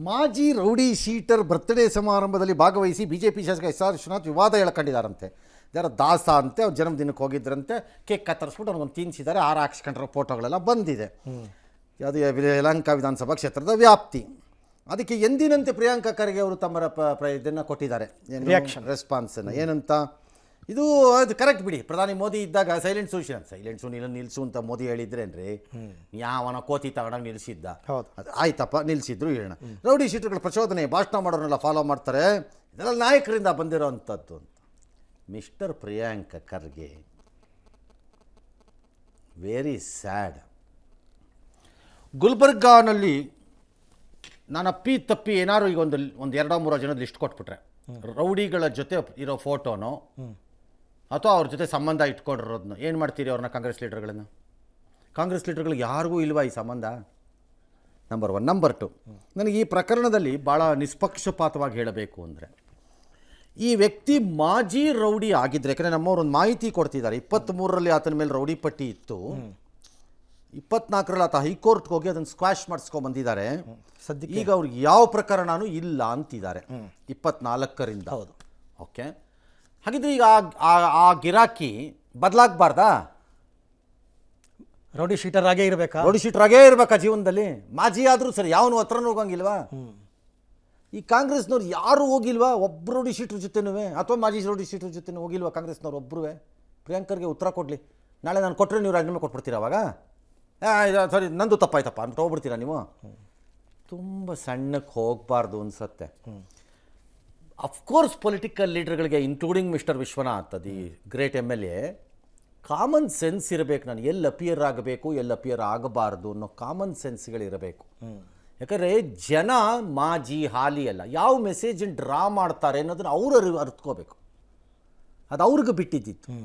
ಮಾಜಿ rowdy sheeter birthday ಸಮಾರಂಭದಲ್ಲಿ ಭಾಗವಹಿಸಿ ಬಿಜೆಪಿ ಶಾಸಕ ಎಸ್.ಆರ್. ವಿಶ್ವನಾಥ್ ವಿವಾದ ಎಳಕೊಂಡಿದ್ದಾರಂತೆ. ಯಾರೋ ದಾಸ ಅಂತೆ, ಅವ್ರ ಜನ್ಮದಿನಕ್ಕೆ ಹೋಗಿದ್ರಂತೆ, ಕೇಕ್ ಕತ್ತರಿಸ್ಬಿಟ್ಟು ಅವ್ರಿಗೊಂದು ತಿನ್ನಿಸಿದ್ದಾರೆ, ಹಾಕ್ಸ್ಕೊಂಡ್ರೆ ಫೋಟೋಗಳೆಲ್ಲ ಬಂದಿದೆ. ಅದು ಯಲಹಂಕ ವಿಧಾನಸಭಾ ಕ್ಷೇತ್ರದ ವ್ಯಾಪ್ತಿ. ಅದಕ್ಕೆ ಎಂದಿನಂತೆ ಪ್ರಿಯಾಂಕಾ ಖರ್ಗೆ ಅವರು ತಮ್ಮ ಇದನ್ನು ಕೊಟ್ಟಿದ್ದಾರೆ, ರೆಸ್ಪಾನ್ಸನ್ನು. ಏನಂತ, ಇದು ಅದು ಕರೆಕ್ಟ್ ಬಿಡಿ, ಪ್ರಧಾನಿ ಮೋದಿ ಇದ್ದಾಗ ಸೈಲೆಂಟ್ ಸುನಿಲ್ ನಿಲ್ಲಿಸು ಅಂತ ಮೋದಿ ಹೇಳಿದ್ರೇನ್ರಿ, ಯಾವನ ಕೋತಿ ತಗೊಂಡಾಗ ನಿಲ್ಲಿಸಿದ್ದ. ಅದು ಆಯ್ತಪ್ಪ, ನಿಲ್ಲಿಸಿದ್ರು ಹೇಳೋಣ. ರೌಡಿ ಶೀಟರ್ಗಳ ಪ್ರಚೋದನೆ, ಭಾಷಣ ಮಾಡೋರನ್ನೆಲ್ಲ ಫಾಲೋ ಮಾಡ್ತಾರೆ, ಇದೆಲ್ಲ ನಾಯಕರಿಂದ ಬಂದಿರೋ ಅಂಥದ್ದು ಅಂತ. Mister Priyanka Kharge, very sad. ಗುಲ್ಬರ್ಗಾನಲ್ಲಿ ನಾನು ತಪ್ಪಿ ಏನಾದ್ರು ಈಗ ಒಂದು 2-3 ಜನದ ಲಿಸ್ಟ್ ಕೊಟ್ಬಿಟ್ರೆ, ರೌಡಿಗಳ ಜೊತೆ ಇರೋ ಫೋಟೋನೋ ಅಥವಾ ಅವ್ರ ಜೊತೆ ಸಂಬಂಧ ಇಟ್ಕೊಂಡಿರೋದನ್ನ ಏನು ಮಾಡ್ತೀರಿ ಅವ್ರನ್ನ? ಕಾಂಗ್ರೆಸ್ ಲೀಡರ್ಗಳಿಗೆ ಯಾರಿಗೂ ಇಲ್ವಾ ಈ ಸಂಬಂಧ? ನಂಬರ್ 1. ನಂಬರ್ 2, ನನಗೆ ಈ ಪ್ರಕರಣದಲ್ಲಿ ಭಾಳ ನಿಷ್ಪಕ್ಷಪಾತವಾಗಿ ಹೇಳಬೇಕು ಅಂದರೆ, ಈ ವ್ಯಕ್ತಿ ಮಾಜಿ ರೌಡಿ ಆಗಿದ್ದರೆ, ಯಾಕಂದರೆ ನಮ್ಮವ್ರು ಒಂದು ಮಾಹಿತಿ ಕೊಡ್ತಿದ್ದಾರೆ, 23ರಲ್ಲಿ ಆತನ ಮೇಲೆ ರೌಡಿ ಪಟ್ಟಿ ಇತ್ತು, 24ರಲ್ಲಿ ಆತ ಹೈಕೋರ್ಟ್ಗೆ ಹೋಗಿ ಅದನ್ನು ಸ್ಕ್ವಾಶ್ ಮಾಡಿಸ್ಕೊಂಡ್ಬಂದಿದ್ದಾರೆ. ಈಗ ಅವ್ರಿಗೆ ಯಾವ ಪ್ರಕರಣನೂ ಇಲ್ಲ ಅಂತಿದ್ದಾರೆ 24ರಿಂದ. ಹೌದು, ಓಕೆ. ಹಾಗಿದ್ರೆ ಈಗ ಆ ಗಿರಾಕಿ ಬದಲಾಗಬಾರ್ದಾ? ರೌಡಿ ಶೀಟರ್ ಆಗೇ ಇರಬೇಕಾ ಜೀವನದಲ್ಲಿ? ಮಾಜಿ ಆದರೂ ಸರಿ, ಯಾವನು ಹತ್ರನೂ ಹೋಗಂಗಿಲ್ವಾ? ಈ ಕಾಂಗ್ರೆಸ್ನವ್ರು ಯಾರು ಹೋಗಿಲ್ವಾ ಒಬ್ಬರು ರೌಡಿ ಶೀಟ್ರ್ ಜೊತೆನೂ, ಅಥವಾ ಮಾಜಿ ರೌಡಿ ಶೀಟ್ರ್ ಜೊತೆ ಹೋಗಿಲ್ವಾ ಕಾಂಗ್ರೆಸ್ನವ್ರು ಒಬ್ಬರು? ಪ್ರಿಯಾಂಕರ್ಗೆ ಉತ್ತರ ಕೊಡಲಿ. ನಾಳೆ ನಾನು ಕೊಟ್ಟರೆ ನೀವು ರಾಜೀನಾಮೆ ಕೊಟ್ಬಿಡ್ತೀರಾ? ಅವಾಗ ಸರಿ ನಂದು ತಪ್ಪಾಯ್ತಪ್ಪ ಅಂತ ಹೋಗ್ಬಿಡ್ತೀರಾ ನೀವು? ತುಂಬ ಸಣ್ಣಕ್ಕೆ ಹೋಗಬಾರ್ದು ಅನ್ಸತ್ತೆ. ಅಫ್ಕೋರ್ಸ್ ಪೊಲಿಟಿಕಲ್ ಲೀಡರ್ಗಳಿಗೆ, including mister Vishwanath, the great MLA, common sense ಇರಬೇಕು. ನಾನು ಎಲ್ಲಿ ಅಪಿಯರ್ ಆಗಬೇಕು, ಎಲ್ಲಿ ಅಪಿಯರ್ ಆಗಬಾರ್ದು ಅನ್ನೋ ಕಾಮನ್ ಸೆನ್ಸ್ಗಳಿರಬೇಕು. ಯಾಕಂದರೆ ಜನ ಮಾಜಿ ಹಾಲಿ ಅಲ್ಲ, ಯಾವ ಮೆಸೇಜನ್ನು ಡ್ರಾ ಮಾಡ್ತಾರೆ ಅನ್ನೋದನ್ನು ಅವರು ಅರ್ಥಕೋಬೇಕು. ಅದು ಅವ್ರಿಗೆ ಬಿಟ್ಟಿದ್ದಿತ್ತು.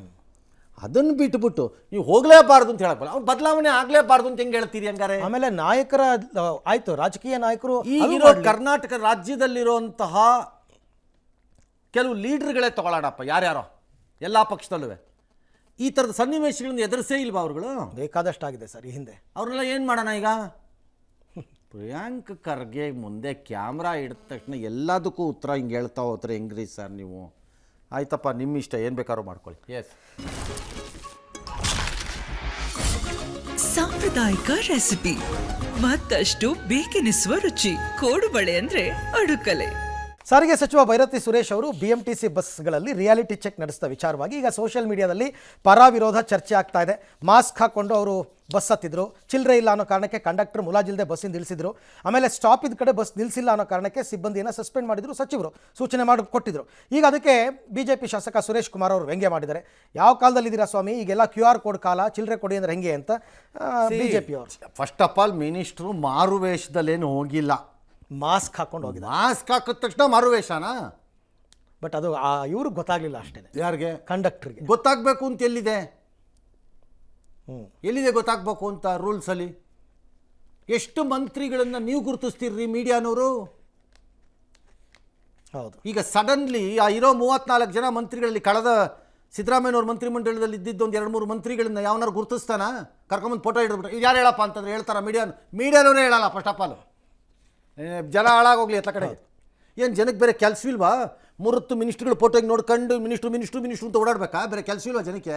ಅದನ್ನು ಬಿಟ್ಬಿಟ್ಟು ನೀವು ಹೋಗಲೇಬಾರ್ದು ಅಂತ ಹೇಳಕ್, ಅವ್ರು ಬದಲಾವಣೆ ಆಗಲೇಬಾರ್ದು ಅಂತ ಹೆಂಗೆ ಹೇಳ್ತೀರಿ? ಹಂಗಾರೆ ಆಮೇಲೆ ನಾಯಕರ ಆಯ್ತು, ರಾಜಕೀಯ ನಾಯಕರು ಈಗಿರೋ ಕರ್ನಾಟಕ ರಾಜ್ಯದಲ್ಲಿರುವಂತಹ ಕೆಲವು ಲೀಡರ್ಗಳೇ ತಗೊಳ್ಳೋಣಪ್ಪ, ಯಾರ್ಯಾರೋ ಎಲ್ಲ ಪಕ್ಷದಲ್ಲೂ ಈ ಥರದ ಸನ್ನಿವೇಶಗಳನ್ನು ಎದುರಿಸೇ ಇಲ್ವಾ ಅವ್ರುಗಳು? ಬೇಕಾದಷ್ಟಾಗಿದೆ ಸರ್ ಈ ಹಿಂದೆ. ಅವ್ರನ್ನೆಲ್ಲ ಏನು ಮಾಡೋಣ ಈಗ? ಪ್ರಿಯಾಂಕಾ ಖರ್ಗೆ ಮುಂದೆ ಕ್ಯಾಮ್ರಾ ಹಿಡಿದ ತಕ್ಷಣ ಎಲ್ಲದಕ್ಕೂ ಉತ್ತರ ಹಿಂಗೆ ಹೇಳ್ತಾ ಹೋದ್ರೆ ಹೆಂಗ್ರಿ ಸರ್ ನೀವು? ಆಯ್ತಪ್ಪ, ನಿಮ್ಮ ಇಷ್ಟ, ಏನು ಬೇಕಾದ್ರೂ ಮಾಡ್ಕೊಳ್ಳಿ. ಎಸ್, ಸಾಂಪ್ರದಾಯಿಕ ರೆಸಿಪಿ, ಮತ್ತಷ್ಟು ಬೇಕೆನಿಸುವ ರುಚಿ. ಕೋಡುಬಳೆ ಅಂದ್ರೆ ಅಡುಕಲೆ. ಸಾರಿಗೆ ಸಚಿವ ಭೈರತಿ ಸುರೇಶ್ ಅವರು BMTC ಬಸ್ಗಳಲ್ಲಿ ರಿಯಾಲಿಟಿ ಚೆಕ್ ನಡೆಸಿದ ವಿಚಾರವಾಗಿ ಈಗ ಸೋಷಿಯಲ್ ಮೀಡಿಯಾದಲ್ಲಿ ಪರ ವಿರೋಧ ಚರ್ಚೆ ಆಗ್ತಾ ಇದೆ. ಮಾಸ್ಕ್ ಹಾಕ್ಕೊಂಡು ಅವರು ಬಸ್ ಹತ್ತಿದ್ರು, ಚಿಲ್ಲರೆ ಇಲ್ಲ ಅನ್ನೋ ಕಾರಣಕ್ಕೆ ಕಂಡಕ್ಟರ್ ಮುಲಾಜಿಲ್ಲದೆ ಬಸ್ಸಿಂದ ಇಳಿಸಿದ್ರು. ಆಮೇಲೆ ಸ್ಟಾಪ್ ಇದ್ದ ಕಡೆ ಬಸ್ ನಿಲ್ಲಿಸಿಲ್ಲ ಅನ್ನೋ ಕಾರಣಕ್ಕೆ ಸಿಬ್ಬಂದಿಯನ್ನು ಸಸ್ಪೆಂಡ್ ಮಾಡಿದ್ರು, ಸಚಿವರು ಸೂಚನೆ ಮಾಡಿ ಕೊಟ್ಟಿದ್ರು. ಈಗ ಅದಕ್ಕೆ BJP ಶಾಸಕ ಸುರೇಶ್ ಕುಮಾರ್ ಅವರು ವ್ಯಂಗ್ಯ ಮಾಡಿದ್ದಾರೆ. ಯಾವ ಕಾಲದಲ್ಲಿದ್ದೀರಾ ಸ್ವಾಮಿ, ಈಗೆಲ್ಲ QR ಕೋಡ್ ಕಾಲ, ಚಿಲ್ಲರೆ ಕೊಡಿ ಅಂದ್ರೆ ಹೆಂಗೆ ಅಂತ BJP ಅವರು. ಫಸ್ಟ್ ಆಫ್ ಆಲ್, ಮಿನಿಸ್ಟ್ರು ಮಾರುವೇಷದಲ್ಲೇನು ಹೋಗಿಲ್ಲ, ಮಾಸ್ಕ್ ಹಾಕೊಂಡು ಹೋಗಿದ್ದಾರೆ. ಮಾಸ್ಕ್ ಹಾಕಿದ ತಕ್ಷಣ ಮಾರುವೇಷನಾ? ಬಟ್ ಅದು ಇವ್ರಿಗೆ ಗೊತ್ತಾಗ್ಲಿಲ್ಲ ಅಷ್ಟೇ. ಯಾರಿಗೆ? ಕಂಡಕ್ಟರ್ಗೆ ಗೊತ್ತಾಗಬೇಕು ಅಂತ ಎಲ್ಲಿದೆ ಗೊತ್ತಾಗಬೇಕು ಅಂತ ರೂಲ್ಸಲ್ಲಿ? ಎಷ್ಟು ಮಂತ್ರಿಗಳನ್ನು ನೀವು ಗುರುತಿಸ್ತೀರ್ರಿ ಮೀಡಿಯಾನವರು? ಹೌದು. ಈಗ ಸಡನ್ಲಿ ಇರೋ 34 ಜನ ಮಂತ್ರಿಗಳಲ್ಲಿ ಕಳೆದ ಸಿದ್ದರಾಮಯ್ಯನವ್ರ ಮಂತ್ರಿಮಂಡಲದಲ್ಲಿ ಇದ್ದಿದ್ದು ಒಂದು 2-3 ಮಂತ್ರಿಗಳನ್ನ ಯಾವನಾರು ಗುರುತಿಸ್ತಾನ? ಕರ್ಕೊಂಬಂದು ಫೋಟೋ ಇಡ್ಬಿಟ್ಟು ಇದು ಯಾರು ಹೇಳಪ್ಪ ಅಂತಂದ್ರೆ ಹೇಳ್ತಾರ? ಮೀಡಿಯಾನವರೇ ಹೇಳಲ್ಲ ಫಸ್ಟ್ ಆಫ್ ಆಲ್. ಜನ ಹಾಳಾಗೋಗ್ಲಿ ಎತ್ತ ಕಡೆ. ಏನು ಜನಕ್ಕೆ ಬೇರೆ ಕೆಲಸವಿಲ್ವಾ? 3 ಮಿನಿಸ್ಟ್ರುಗಳು ಫೋಟೋಗೆ ನೋಡ್ಕೊಂಡು ಮಿನಿಸ್ಟ್ರು ಅಂತ ಓಡಾಡ್ಬೇಕಾ? ಬೇರೆ ಕೆಲಸವಿಲ್ವಾ ಜನಕ್ಕೆ?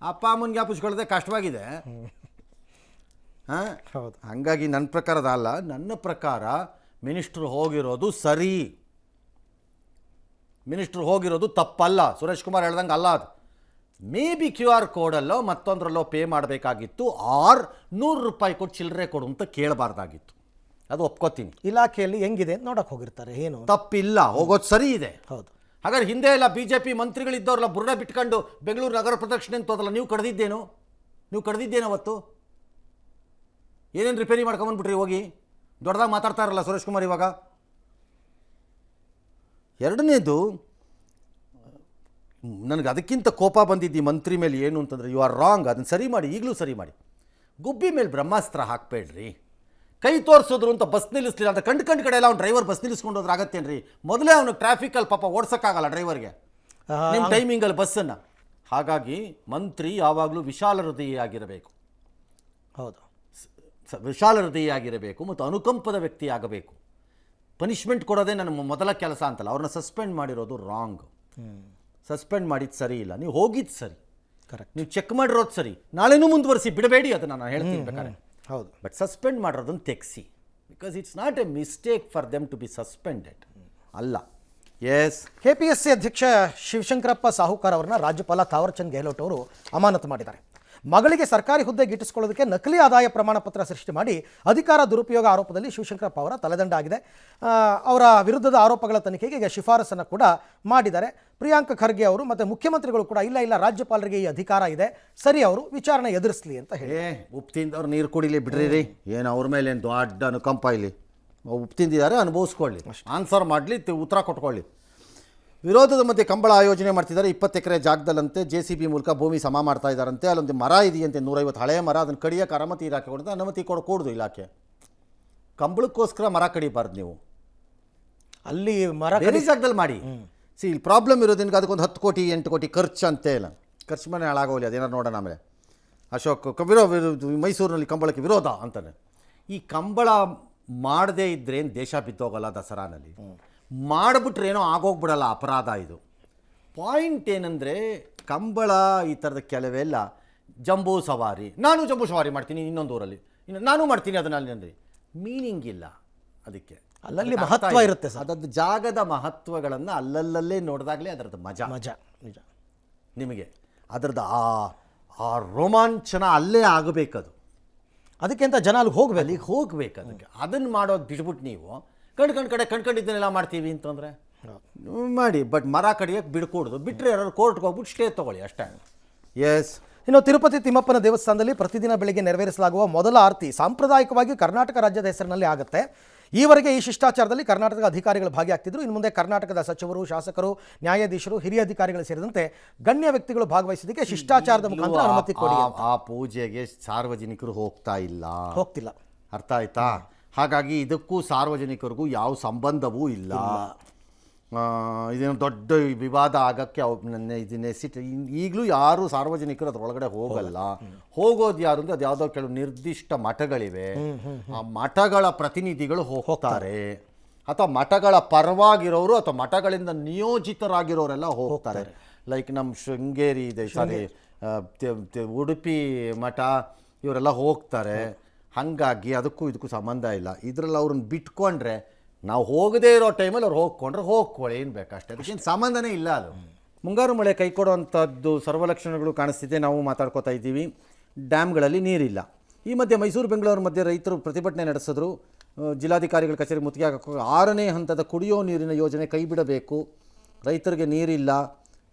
ಅಪ್ಪ ಅಮ್ಮನ ಜ್ಞಾಪಿಸ್ಕೊಳ್ಳೋದೇ ಕಷ್ಟವಾಗಿದೆ. ಹೌದು. ಹಾಗಾಗಿ ನನ್ನ ಪ್ರಕಾರದ ಅಲ್ಲ, ನನ್ನ ಪ್ರಕಾರ ಮಿನಿಸ್ಟ್ರು ಹೋಗಿರೋದು ಸರಿ, ಮಿನಿಸ್ಟ್ರು ಹೋಗಿರೋದು ತಪ್ಪಲ್ಲ. ಸುರೇಶ್ ಕುಮಾರ್ ಹೇಳ್ದಂಗೆ ಅಲ್ಲ ಅದು. ಮೇ ಬಿ QR ಕೋಡಲ್ಲೋ ಮತ್ತೊಂದರಲ್ಲೋ ಪೇ ಮಾಡಬೇಕಾಗಿತ್ತು, ಆರ್ 100 ರೂಪಾಯಿ ಕೊಟ್ಟು ಚಿಲ್ಲರೆ ಕೊಡು ಅಂತ ಕೇಳಬಾರ್ದಾಗಿತ್ತು. ಅದು ಒಪ್ಕೋತೀನಿ. ಇಲಾಖೆಯಲ್ಲಿ ಹೆಂಗಿದೆ ನೋಡಕ್ಕೆ ಹೋಗಿರ್ತಾರೆ, ಏನು ತಪ್ಪಿಲ್ಲ, ಹೋಗೋದು ಸರಿ ಇದೆ. ಹೌದು. ಹಾಗಾದ್ರೆ ಹಿಂದೆ ಎಲ್ಲ BJP ಮಂತ್ರಿಗಳಿದ್ದವ್ರಲ್ಲ ಬುರ್ಡ ಬಿಟ್ಕೊಂಡು ಬೆಂಗಳೂರು ನಗರ ಪ್ರದಕ್ಷಿಣೆ ಅಂತ ಹೋದಲ್ಲ, ನೀವು ಕಡ್ದಿದ್ದೇನೋ ಅವತ್ತು? ಏನೇನು ರಿಪೇರಿ ಮಾಡ್ಕೊಂಬಂದ್ಬಿಟ್ರಿ ಹೋಗಿ? ದೊಡ್ಡದಾಗಿ ಮಾತಾಡ್ತಾ ಇರಲ್ಲ ಸುರೇಶ್ ಕುಮಾರ್ ಇವಾಗ. ಎರಡನೇದು, ನನಗೆ ಅದಕ್ಕಿಂತ ಕೋಪ ಬಂದಿದ್ದು ಮಂತ್ರಿ ಮೇಲೆ ಏನು ಅಂತಂದರೆ, ಯು ಆರ್ ರಾಂಗ್, ಅದನ್ನು ಸರಿ ಮಾಡಿ, ಈಗಲೂ ಸರಿ ಮಾಡಿ. ಗುಬ್ಬಿ ಮೇಲೆ ಬ್ರಹ್ಮಾಸ್ತ್ರ ಹಾಕಬೇಡ್ರಿ. ಕೈ ತೋರಿಸಿದ್ರು ಅಂತ ಬಸ್ ನಿಲ್ಲಿಸ್ಲಿಲ್ಲ ಅಂತ ಕಂಡು ಕಡೆ ಎಲ್ಲ ಅವ್ನು ಡ್ರೈವರ್ ಬಸ್ ನಿಲ್ಲಿಸ್ಕೊಂಡು ಹೋದ್ರೆ ಆಗತ್ತೇನ್ರಿ? ಮೊದಲೇ ಅವನು ಟ್ರಾಫಿಕಲ್ಲಿ ಪಾಪ ಓಡ್ಸೋಕ್ಕಾಗಲ್ಲ ಡ್ರೈವರ್ಗೆ ನಿಮ್ಮ ಟೈಮಿಂಗಲ್ಲಿ ಬಸ್ಸನ್ನು. ಹಾಗಾಗಿ ಮಂತ್ರಿ ಯಾವಾಗಲೂ ವಿಶಾಲ ಹೃದಯಿಯಾಗಿರಬೇಕು. ಹೌದು. ವಿಶಾಲ ಹೃದಯಿಯಾಗಿರಬೇಕು ಮತ್ತು ಅನುಕಂಪದ ವ್ಯಕ್ತಿ ಆಗಬೇಕು. ಪನಿಷ್ಮೆಂಟ್ ಕೊಡೋದೇ ನನ್ನ ಮೊದಲ ಕೆಲಸ ಅಂತಲ್ಲ. ಅವ್ರನ್ನ ಸಸ್ಪೆಂಡ್ ಮಾಡಿರೋದು ರಾಂಗ್. ಸಸ್ಪೆಂಡ್ ಮಾಡಿದ್ದು ಸರಿ ಇಲ್ಲ. ನೀವು ಹೋಗಿದ್ದು ಸರಿ, ಕರೆಕ್ಟ್. ನೀವು ಚೆಕ್ ಮಾಡಿರೋದು ಸರಿ. ನಾಳೆನೂ ಮುಂದುವರಿಸಿ ಬಿಡಬೇಡಿ, ಅದನ್ನು ನಾನು ಹೇಳ್ತೀನಿ ಬೇಕಾದ್ರೆ. ಹೌದು. ಬಟ್ ಸಸ್ಪೆಂಡ್ ಮಾಡಿರೋದನ್ನು ತೆಗೆಸಿ. Because it's not a mistake for them to be suspended ಅಲ್ಲ. ಎಸ್. KPSC ಅಧ್ಯಕ್ಷ ಶಿವಶಂಕರಪ್ಪ ಸಾಹುಕಾರ್ ಅವರನ್ನ ರಾಜ್ಯಪಾಲ ಥಾವರ್ಚಂದ್ ಗೆಹ್ಲೋಟ್ ಅವರು ಅಮಾನತು ಮಾಡಿದ್ದಾರೆ. ಮಗಳಿಗೆ ಸರ್ಕಾರಿ ಹುದ್ದೆ ಗಿಟ್ಟಿಸಿಕೊಳ್ಳೋದಕ್ಕೆ ನಕಲಿ ಆದಾಯ ಪ್ರಮಾಣ ಪತ್ರ ಸೃಷ್ಟಿ ಮಾಡಿ ಅಧಿಕಾರ ದುರುಪಯೋಗ ಆರೋಪದಲ್ಲಿ ಶಿವಶಂಕರಪ್ಪ ಅವರ ತಲೆದಂಡ ಆಗಿದೆ. ಅವರ ವಿರುದ್ಧದ ಆರೋಪಗಳ ತನಿಖೆಗೆ ಈಗ ಶಿಫಾರಸನ್ನು ಕೂಡ ಮಾಡಿದ್ದಾರೆ. ಪ್ರಿಯಾಂಕ್ ಖರ್ಗೆ ಅವರು ಮತ್ತು ಮುಖ್ಯಮಂತ್ರಿಗಳು ಕೂಡ ಇಲ್ಲ ರಾಜ್ಯಪಾಲರಿಗೆ ಈ ಅಧಿಕಾರ ಇದೆ, ಸರಿ ಅವರು ವಿಚಾರಣೆ ಎದುರಿಸಲಿ ಅಂತ ಹೇಳಿ. ಉಪ್ಪು ತಿಂದವ್ರು ನೀರು ಕುಡಿಲಿ ಬಿಡ್ರಿ. ಏನು ಅವ್ರ ಮೇಲೆ ಏನು ದೊಡ್ಡ ಅನುಕಂಪ ಇಲ್ಲಿ. ಉಪ್ಪು ತಿಂದಿದ್ದಾರೆ, ಅನುಭವಿಸ್ಕೊಳ್ಳಿ, ಆನ್ಸರ್ ಮಾಡಲಿ, ಉತ್ತರ ಕೊಟ್ಕೊಳ್ಳಿ. ವಿರೋಧದ ಮಧ್ಯೆ ಕಂಬಳ ಆಯೋಜನೆ ಮಾಡ್ತಿದ್ದಾರೆ. 20 ಎಕರೆ ಜಾಗದಲ್ಲಂತೆ JCB ಮೂಲಕ ಭೂಮಿ ಸಮ ಮಾಡ್ತಾ ಇದ್ದಾರಂತೆ. ಅಲ್ಲೊಂದು ಮರ ಇದೆಯಂತೆ, 150 ಹಳೆಯ ಮರ. ಅದನ್ನು ಕಡಿಯೋಕೆ ಅನುಮತಿ ಇಲಾಖೆ ಕೊಡುತ್ತೆ. ಅನುಮತಿ ಕೊಡಕೂಡ್ದು ಇಲಾಖೆ. ಕಂಬಳಕ್ಕೋಸ್ಕರ ಮರ ಕಡಿಬಾರ್ದು ನೀವು. ಅಲ್ಲಿ ಮರ ಬೇರೆ ಜಾಗದಲ್ಲಿ ಮಾಡಿ. ಇಲ್ಲಿ ಪ್ರಾಬ್ಲಮ್ ಇರೋದ್ರಿಂದ ಅದಕ್ಕೊಂದು 10 ಕೋಟಿ 8 ಕೋಟಿ ಖರ್ಚು ಅಂತೇ ಇಲ್ಲ. ಖರ್ಚು ಮನೆ ಹಾಳಾಗೋಲಿ, ಅದೇನಾರು ನೋಡೋಣ. ಆಮೇಲೆ ಅಶೋಕ್ ಮೈಸೂರಿನಲ್ಲಿ ಕಂಬಳಕ್ಕೆ ವಿರೋಧ ಅಂತಾನೆ. ಈ ಕಂಬಳ ಮಾಡದೇ ಇದ್ರೇನು ದೇಶ ಬಿದ್ದೋಗಲ್ಲ ದಸರಾನಲ್ಲಿ. ಮಾಡಿಬಿಟ್ರೆ ಏನೋ ಆಗೋಗ್ಬಿಡಲ್ಲ, ಅಪರಾಧ ಇದು. ಪಾಯಿಂಟ್ ಏನಂದರೆ ಕಂಬಳ ಈ ಥರದ ಕೆಲವೆಲ್ಲ ಜಂಬೂ ಸವಾರಿ, ನಾನು ಜಂಬೂ ಸವಾರಿ ಮಾಡ್ತೀನಿ ಇನ್ನೊಂದು ಊರಲ್ಲಿ, ನಾನು ಮಾಡ್ತೀನಿ ಅದನ್ನಲ್ಲಿ ಅಂದರೆ ಮೀನಿಂಗ್ ಇಲ್ಲ. ಅದಕ್ಕೆ ಅಲ್ಲಲ್ಲಿ ಮಹತ್ವ ಇರುತ್ತೆ ಸರ್. ಅದದ್ದು ಜಾಗದ ಮಹತ್ವಗಳನ್ನು ಅಲ್ಲಲ್ಲೇ ನೋಡಿದಾಗಲೇ ಅದರದ್ದು ಮಜಾ ನಿಜ ನಿಮಗೆ. ಅದರದ್ದು ಆ ರೋಮಾಂಚನ ಅಲ್ಲೇ ಆಗಬೇಕದು. ಅದಕ್ಕೆ ಅಂತ ಜನ ಅಲ್ಲಿಗೆ ಹೋಗ್ಬೇಕು, ಅಲ್ಲಿಗೆ ಹೋಗ್ಬೇಕು. ಅದಕ್ಕೆ ಅದನ್ನು ಮಾಡೋದು ಬಿಟ್ಬಿಟ್ಟು ನೀವು ಕಣ್ಕೊಂಡಿದ್ದನ್ನೆಲ್ಲ ಮಾಡ್ತೀವಿ ಅಂತಂದರೆ ಮಾಡಿ. ಬಟ್ ಮರ ಕಡಿಯೋಕ್ಕೆ ಬಿಡ್ಕೊಡ್ದು. ಬಿಟ್ಟರೆ ಯಾರು ಕೋರ್ಟ್ಗೆ ಹೋಗ್ಬಿಟ್ಟು ಸ್ಟೇ ತೊಗೊಳ್ಳಿ ಅಷ್ಟೇ. ಎಸ್. ಇನ್ನು ತಿರುಪತಿ ತಿಮ್ಮಪ್ಪನ ದೇವಸ್ಥಾನದಲ್ಲಿ ಪ್ರತಿದಿನ ಬೆಳಗ್ಗೆ ನೆರವೇರಿಸಲಾಗುವ ಮೊದಲ ಆರತಿ ಸಾಂಪ್ರದಾಯಿಕವಾಗಿ ಕರ್ನಾಟಕ ರಾಜ್ಯದ ಹೆಸರಿನಲ್ಲಿ ಆಗುತ್ತೆ. ಈವರೆಗೆ ಈ ಶಿಷ್ಟಾಚಾರದಲ್ಲಿ ಕರ್ನಾಟಕದ ಅಧಿಕಾರಿಗಳು ಭಾಗಿಯಾಗ್ತಿದ್ರು. ಇನ್ನು ಮುಂದೆ ಕರ್ನಾಟಕದ ಸಚಿವರು, ಶಾಸಕರು, ನ್ಯಾಯಾಧೀಶರು, ಹಿರಿಯ ಅಧಿಕಾರಿಗಳು ಸೇರಿದಂತೆ ಗಣ್ಯ ವ್ಯಕ್ತಿಗಳು ಭಾಗವಹಿಸೋದಕ್ಕೆ ಶಿಷ್ಟಾಚಾರದ ಮುಖಾಂತರ ಅನುಮತಿ ಕೊಡಿ. ಆ ಪೂಜೆಗೆ ಸಾರ್ವಜನಿಕರು ಹೋಗ್ತಿಲ್ಲ. ಅರ್ಥ ಆಯ್ತಾ? ಹಾಗಾಗಿ ಇದಕ್ಕೂ ಸಾರ್ವಜನಿಕರಿಗೂ ಯಾವ ಸಂಬಂಧವೂ ಇಲ್ಲ. ಇದೇನು ದೊಡ್ಡ ವಿವಾದ ಆಗೋಕ್ಕೆ ಈಗಲೂ ಯಾರು ಸಾರ್ವಜನಿಕರು ಅದರೊಳಗಡೆ ಹೋಗಲ್ಲ. ಹೋಗೋದು ಯಾರು ಅಂದರೆ ಅದು ಯಾವುದೋ ಕೆಲವು ನಿರ್ದಿಷ್ಟ ಮಠಗಳಿವೆ, ಆ ಮಠಗಳ ಪ್ರತಿನಿಧಿಗಳು ಹೋಗ್ತಾರೆ. ಅಥವಾ ಮಠಗಳ ಪರವಾಗಿರೋರು ಅಥವಾ ಮಠಗಳಿಂದ ನಿಯೋಜಿತರಾಗಿರೋರೆಲ್ಲ ಹೋಗ್ತಾರೆ. ಲೈಕ್ ನಮ್ಮ ಶೃಂಗೇರಿ ಇದೆ, ಸಾರಿ ಉಡುಪಿ ಮಠ, ಇವರೆಲ್ಲ ಹೋಗ್ತಾರೆ. ಹಾಗಾಗಿ ಅದಕ್ಕೂ ಇದಕ್ಕೂ ಸಂಬಂಧ ಇಲ್ಲ. ಇದರಲ್ಲಿ ಅವ್ರನ್ನ ಬಿಟ್ಕೊಂಡ್ರೆ, ನಾವು ಹೋಗದೇ ಇರೋ ಟೈಮಲ್ಲಿ ಅವ್ರು ಹೋಗ್ಕೊಳ್ಳಿ, ಏನು ಬೇಕಷ್ಟೇ. ಅದಕ್ಕೇನು ಸಂಬಂಧನೇ ಇಲ್ಲ. ಅದು ಮುಂಗಾರು ಮಳೆ ಕೈ ಕೊಡುವಂಥದ್ದು ಸರ್ವಲಕ್ಷಣಗಳು ಕಾಣಿಸ್ತಿದೆ. ನಾವು ಮಾತಾಡ್ಕೋತಾ ಇದ್ದೀವಿ. ಡ್ಯಾಮ್ಗಳಲ್ಲಿ ನೀರಿಲ್ಲ. ಈ ಮಧ್ಯೆ ಮೈಸೂರು ಬೆಂಗಳೂರು ಮಧ್ಯೆ ರೈತರು ಪ್ರತಿಭಟನೆ ನಡೆಸಿದ್ರು. ಜಿಲ್ಲಾಧಿಕಾರಿಗಳ ಕಚೇರಿ ಮುತ್ತಿಗೆ ಹಾಕೋ 6ನೇ ಹಂತದ ಕುಡಿಯೋ ನೀರಿನ ಯೋಜನೆ ಕೈ ಬಿಡಬೇಕು. ರೈತರಿಗೆ ನೀರಿಲ್ಲ,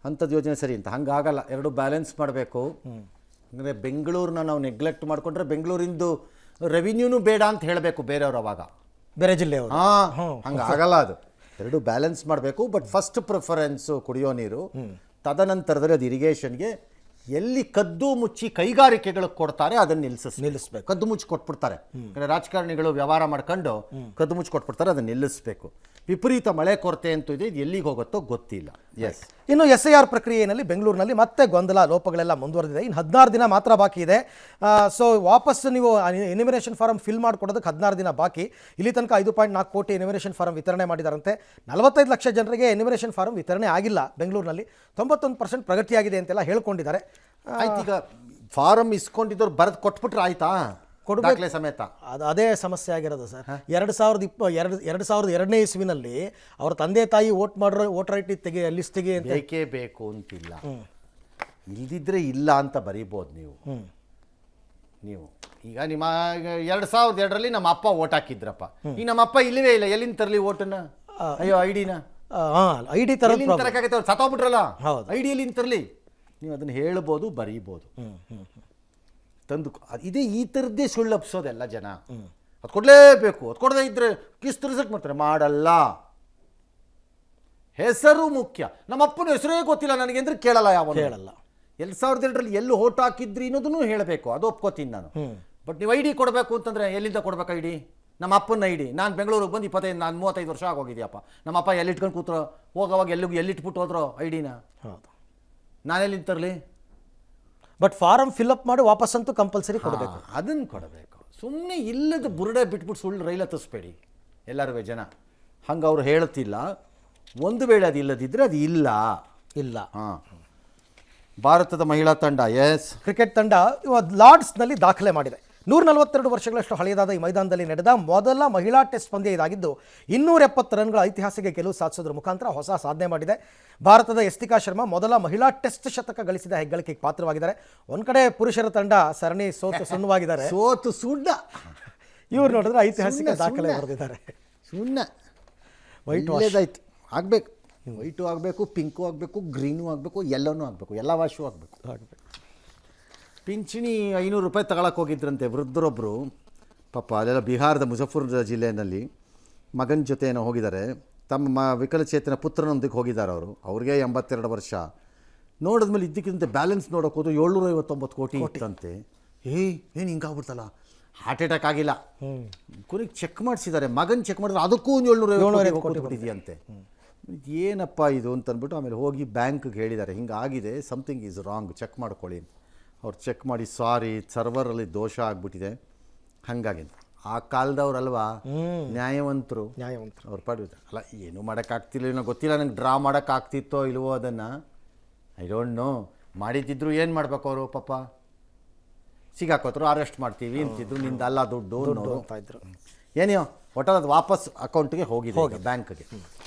ಅಂಥದ್ದು ಯೋಜನೆ ಸರಿ ಅಂತ. ಹಂಗಾಗಲ್ಲ, ಎರಡು ಬ್ಯಾಲೆನ್ಸ್ ಮಾಡಬೇಕು. ಅಂದರೆ ಬೆಂಗಳೂರನ್ನ ನಾವು ನೆಗ್ಲೆಕ್ಟ್ ಮಾಡಿಕೊಂಡ್ರೆ ಬೆಂಗಳೂರಿಂದು ರೆವಿನ್ಯೂನು ಬೇಡ ಅಂತ ಹೇಳಬೇಕು ಬೇರೆಯವರು, ಅವಾಗ ಬೇರೆ ಜಿಲ್ಲೆಯವರು. ಹಂಗಾಗಲ್ಲ. ಅದು ಎರಡು ಬ್ಯಾಲೆನ್ಸ್ ಮಾಡಬೇಕು. ಬಟ್ ಫಸ್ಟ್ ಪ್ರಿಫರೆನ್ಸು ಕುಡಿಯೋ ನೀರು, ತದನಂತರದಲ್ಲಿ ಅದು ಇರಿಗೇಷನ್ಗೆ. ಎಲ್ಲಿ ಕದ್ದು ಮುಚ್ಚಿ ಕೈಗಾರಿಕೆಗಳಿಗೆ ಕೊಡ್ತಾರೆ ಅದನ್ನು ನಿಲ್ಲಿಸ್ಬೇಕು. ಕದ್ದು ಮುಚ್ಚಿ ಕೊಟ್ಬಿಡ್ತಾರೆ, ರಾಜಕಾರಣಿಗಳು ವ್ಯವಹಾರ ಮಾಡ್ಕೊಂಡು ಕದ್ದು ಮುಚ್ಚಿ ಕೊಟ್ಬಿಡ್ತಾರೆ, ಅದನ್ನು ನಿಲ್ಲಿಸಬೇಕು. ವಿಪರೀತ ಮಳೆ ಕೊರತೆ ಅಂತೂ ಇದೆ, ಇದು ಎಲ್ಲಿಗೆ ಹೋಗುತ್ತೋ ಗೊತ್ತಿಲ್ಲ. ಎಸ್. ಇನ್ನು SIR ಪ್ರಕ್ರಿಯೆಯಲ್ಲಿ ಬೆಂಗಳೂರಿನಲ್ಲಿ ಮತ್ತೆ ಗೊಂದಲ, ಲೋಪಗಳೆಲ್ಲ ಮುಂದುವರೆದಿದೆ. ಇನ್ನು 16 ದಿನ ಮಾತ್ರ ಬಾಕಿ ಇದೆ. ಸೊ ವಾಪಸ್ ನೀವು ಎನಿಮಿನೇಷನ್ ಫಾರಂ ಫಿಲ್ ಮಾಡಿಕೊಡೋದಕ್ಕೆ 16 ದಿನ ಬಾಕಿ. ಇಲ್ಲಿ ತನಕ 5.4 ಕೋಟಿ ಎನಿಮಿನೇಷನ್ ಫಾರಂ ವಿತರಣೆ ಮಾಡಿದಾರಂತೆ. 45 ಲಕ್ಷ ಜನರಿಗೆ ಎನಿಮಿನೇಷನ್ ಫಾರಂ ವಿತರಣೆ ಆಗಿಲ್ಲ ಬೆಂಗಳೂರಿನಲ್ಲಿ. 91% ಪ್ರಗತಿಯಾಗಿದೆ ಅಂತೆಲ್ಲ ಹೇಳ್ಕೊಂಡಿದ್ದಾರೆ. ಆಯ್ತು, ಈಗ ಫಾರಂ ಇಸ್ಕೊಂಡಿದ್ದವ್ರು ಬರೆದು ಕೊಟ್ಬಿಟ್ರೆ ಆಯ್ತಾ? ಕೊಡಬೇಕಲೇ ಸಮೇತ. ಅದೇ ಸಮಸ್ಯೆ ಆಗಿರೋದು ಸರ್. 2002ನೇ ಇಸ್ವಿನಲ್ಲಿ ಅವ್ರ ತಂದೆ ತಾಯಿ ವೋಟರ್ ಐ ಡಿ ಲಿಸ್ಟ್ ತೆಗಿ ಅಂತ ಬೇಕೇ ಬೇಕು ಅಂತಿಲ್ಲ. ಇಲ್ದಿದ್ರೆ ಇಲ್ಲ ಅಂತ ಬರೀಬೋದು ನೀವು. ಈಗ ನಿಮ್ಮ 2002ರಲ್ಲಿ ನಮ್ಮ ಅಪ್ಪ ವೋಟ್ ಹಾಕಿದ್ರಪ್ಪ. ಈಗ ನಮ್ಮ ಅಪ್ಪ ಇಲ್ಲವೇ ಇಲ್ಲ, ಎಲ್ಲಿಂದ ತರಲಿ ವೋಟನ್ನ? ಅಯ್ಯೋ ಐಡಿನ ಐಡಿ ತರಕಾಗತ್ತೆ, ಅವ್ರು ಸತ್ತೋಗ್ಬಿಟ್ರಲ್ಲ, ಐಡಿಯಲ್ಲಿ ತರಲಿ. ನೀವು ಅದನ್ನು ಹೇಳ್ಬೋದು, ಬರೀಬೋದು. ತಂದು ಇದೇ ಈ ಥರದ್ದೇ ಸುಳ್ಳು ಹಬ್ಸೋದೆಲ್ಲ ಜನ. ಅದು ಕೊಡಲೇಬೇಕು, ಅದು ಕೊಡದೇ ಇದ್ರೆ ಕಿಸ್ತರಿಸಕ್ಕೆ ಮಾಡ್ತಾರೆ. ಮಾಡಲ್ಲ. ಹೆಸರು ಮುಖ್ಯ. ನಮ್ಮಪ್ಪನ ಹೆಸರೇ ಗೊತ್ತಿಲ್ಲ ನನಗೆ ಅಂದರೆ ಕೇಳಲ್ಲ, ಯಾವ ಕೇಳಲ್ಲ. 2002ರಲ್ಲಿ ಎಲ್ಲೂ ಓಟ್ ಹಾಕಿದ್ರಿ ಅನ್ನೋದನ್ನು ಹೇಳಬೇಕು, ಅದು ಒಪ್ಕೋತೀನಿ ನಾನು. ಬಟ್ ನೀವು ID ಕೊಡಬೇಕು ಅಂತಂದರೆ ಎಲ್ಲಿಂದ ಕೊಡ್ಬೇಕು ID? ನಮ್ಮ ಅಪ್ಪನ ID. ನಾನು ಬೆಂಗಳೂರಿಗೆ ಬಂದು 35 ವರ್ಷ ಆಗೋಗಿದೆಯಪ್ಪ. ನಮ್ಮಪ್ಪ ಎಲ್ಲಿಟ್ಕೊಂಡು ಕೂತ್ರೋ, ಹೋಗೋವಾಗ ಎಲ್ಲಿಟ್ಬಿಟ್ಟು ಹೋದ್ರೋ ID-ನ. ಹೌದು, ನಾನೆಲ್ಲಿಂದ ತರಲಿ? ಬಟ್ ಫಾರಂ ಫಿಲ್ಅಪ್ ಮಾಡಿ ವಾಪಸ್ಸಂತೂ ಕಂಪಲ್ಸರಿ ಕೊಡಬೇಕು. ಅದನ್ನು ಕೊಡಬೇಕು. ಸುಮ್ಮನೆ ಇಲ್ಲದ ಬುರುಡೆ ಬಿಟ್ಬಿಟ್ಟು ಸುಳ್ಳು ರೈಲ್ ಹತ್ತಿಸ್ಬೇಡಿ ಎಲ್ಲರೂ ಜನ. ಹಂಗೆ ಅವ್ರು ಹೇಳುತ್ತಿಲ್ಲ. ಒಂದು ವೇಳೆ ಅದು ಇಲ್ಲದಿದ್ದರೆ ಅದು ಇಲ್ಲ. ಹಾಂ, ಭಾರತದ ಮಹಿಳಾ ತಂಡ ಕ್ರಿಕೆಟ್ ತಂಡ ಇವತ್ತು ಲಾರ್ಡ್ಸ್ನಲ್ಲಿ ದಾಖಲೆ ಮಾಡಿದೆ. 142 ವರ್ಷಗಳಷ್ಟು ಹಳೆಯದಾದ ಈ ಮೈದಾನದಲ್ಲಿ ನಡೆದ ಮೊದಲ ಮಹಿಳಾ ಟೆಸ್ಟ್ ಪಂದ್ಯ ಇದಾಗಿದ್ದು 270 ರನ್ಗಳ ಐತಿಹಾಸಿಕ ಗೆಲುವು ಸಾಧಿಸೋದ್ರ ಮುಖಾಂತರ ಹೊಸ ಸಾಧನೆ ಮಾಡಿದೆ. ಭಾರತದ ಯಸ್ತಿಕಾ ಶರ್ಮಾ ಮೊದಲ ಮಹಿಳಾ ಟೆಸ್ಟ್ ಶತಕ ಗಳಿಸಿದ ಹೆಗ್ಗಳಿಕೆಗೆ ಪಾತ್ರವಾಗಿದ್ದಾರೆ. ಒಂದು ಕಡೆ ಪುರುಷರ ತಂಡ ಸರಣಿ ಸುಣ್ಣವಾಗಿದ್ದಾರೆ. ಇವ್ರು ನೋಡಿದ್ರೆ ಐತಿಹಾಸಿಕ ದಾಖಲೆ ಬರೆದಿದ್ದಾರೆ. ಒಳ್ಳೆದಾಯ್ತು. ಆಗಬೇಕು, ವೈಟು ಆಗಬೇಕು, ಪಿಂಕು ಆಗಬೇಕು, ಗ್ರೀನು ಆಗಬೇಕು, ಎಲ್ಲನೂ ಆಗಬೇಕು, ಎಲ್ಲ ವಾಶು ಆಗಬೇಕು. ಪಿಂಚಣಿ 500 ರೂಪಾಯಿ ತಗೊಳಕ್ಕೆ ಹೋಗಿದ್ರಂತೆ ವೃದ್ಧರೊಬ್ಬರು. ಪಾಪ ಅಲ್ಲೆಲ್ಲ ಬಿಹಾರದ ಮುಜಫರ್ ಜಿಲ್ಲೆಯಲ್ಲಿ ಮಗನ ಜೊತೆ ಏನೋ ಹೋಗಿದ್ದಾರೆ. ತಮ್ಮ ವಿಕಲಚೇತನ ಪುತ್ರನೊಂದಿಗೆ ಹೋಗಿದ್ದಾರೆ ಅವರು. ಅವ್ರಿಗೆ 82 ವರ್ಷ. ನೋಡಿದ್ಮೇಲೆ ಇದ್ದಕ್ಕಿದ್ದಂತೆ ಬ್ಯಾಲೆನ್ಸ್ ನೋಡೋಕೆ ಹೋದ್ರು 759 ಕೋಟಿ ಇತ್ತಂತೆ. ಏನು ಹಿಂಗಾಗ್ಬಿಡ್ತಲ್ಲ, ಹಾರ್ಟ್ ಅಟ್ಯಾಕ್ ಆಗಿಲ್ಲ. ಕೊನೆಗೆ ಚೆಕ್ ಮಾಡಿಸಿದ್ದಾರೆ, ಮಗನ ಚೆಕ್ ಮಾಡಿದ್ರೆ ಅದಕ್ಕೂ 750 ಕೋಟಿ ಕೊಟ್ಟಿದೆಯಂತೆ. ಏನಪ್ಪ ಇದು ಅಂತಂದ್ಬಿಟ್ಟು ಆಮೇಲೆ ಹೋಗಿ ಬ್ಯಾಂಕ್ಗೆ ಹೇಳಿದ್ದಾರೆ, ಹಿಂಗಾಗಿದೆ, ಸಮಥಿಂಗ್ ಈಸ್ ರಾಂಗ್, ಚೆಕ್ ಮಾಡ್ಕೊಳ್ಳಿ. ಅವ್ರು ಚೆಕ್ ಮಾಡಿ, ಸಾರಿ ಸರ್ವರಲ್ಲಿ ದೋಷ ಆಗಿಬಿಟ್ಟಿದೆ, ಹಾಗಾಗಿ. ಆ ಕಾಲದವ್ರಲ್ವಾ ನ್ಯಾಯವಂತರು. ಅವ್ರು ಪಡೆಯುತ್ತೆ ಅಲ್ಲ, ಏನೂ ಮಾಡೋಕ್ಕಾಗ್ತಿಲ್ಲ, ಏನೋ ಗೊತ್ತಿಲ್ಲ ನಂಗೆ. ಡ್ರಾ ಮಾಡೋಕ್ಕಾಗ್ತಿತ್ತೋ ಇಲ್ವೋ ಅದನ್ನು, ಐ ಡೋಂಟ್ ನೋ. ಮಾಡಿದ್ದಿದ್ರು ಏನು ಮಾಡ್ಬೇಕು ಅವರು, ಪಾಪ ಸಿಗಾಕೋದ್ರು, ಅರೆಸ್ಟ್ ಮಾಡ್ತೀವಿ ಅಂತಿದ್ರು. ನಿಂದ ಅಲ್ಲ ದುಡ್ಡು ಅಂತ ಇದ್ರು. ಏನೋ ಒಟ್ಟಲ್ಲಿ ಅದು ವಾಪಸ್ ಅಕೌಂಟ್ಗೆ ಹೋಗಿದೆ ಬ್ಯಾಂಕ್ಗೆ.